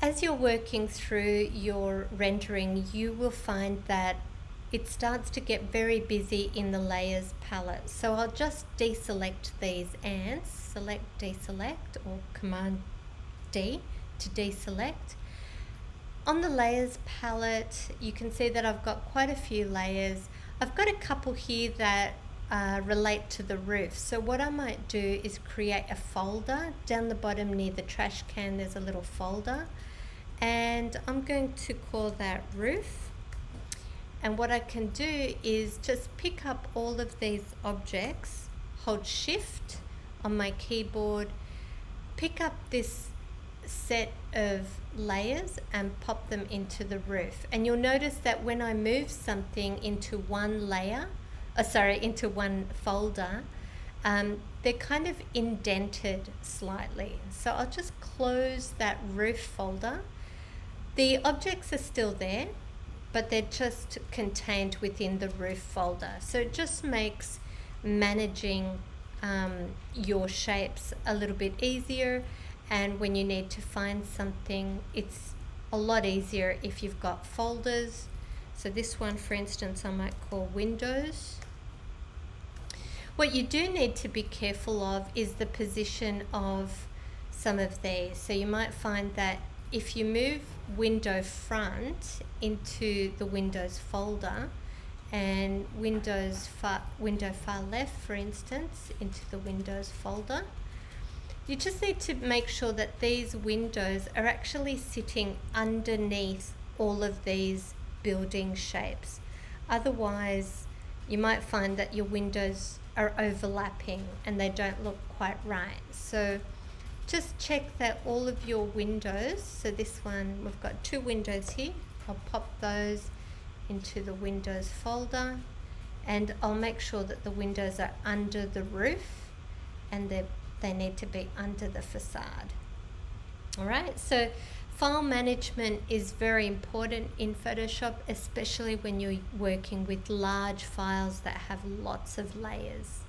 As you're working through your rendering, you will find that it starts to get very busy in the layers palette. So I'll just deselect these ants, select deselect, or Command D to deselect. On the layers palette, you can see that I've got quite a few layers. I've got a couple here that relate to the roof. So what I might do is create a folder. Down the bottom near the trash can, there's a little folder. And I'm going to call that roof. And what I can do is just pick up all of these objects, hold Shift on my keyboard, pick up this set of layers and pop them into the roof. And you'll notice that when I move something into one layer, into one folder, they're kind of indented slightly. So I'll just close that roof folder. The objects are still there, but they're just contained within the roof folder. So it just makes managing your shapes a little bit easier, and when you need to find something, it's a lot easier if you've got folders. So this one, for instance, I might call Windows. What you do need to be careful of is the position of some of these. So you might find that if you move Window Front into the Windows folder and Window Far Left, for instance, into the Windows folder, you just need to make sure that these windows are actually sitting underneath all of these building shapes. Otherwise, you might find that your windows are overlapping and they don't look quite right. So just check that all of your windows, so this one, we've got two windows here, I'll pop those into the Windows folder, and I'll make sure that the windows are under the roof and they need to be under the facade. Alright, so file management is very important in Photoshop, especially when you're working with large files that have lots of layers.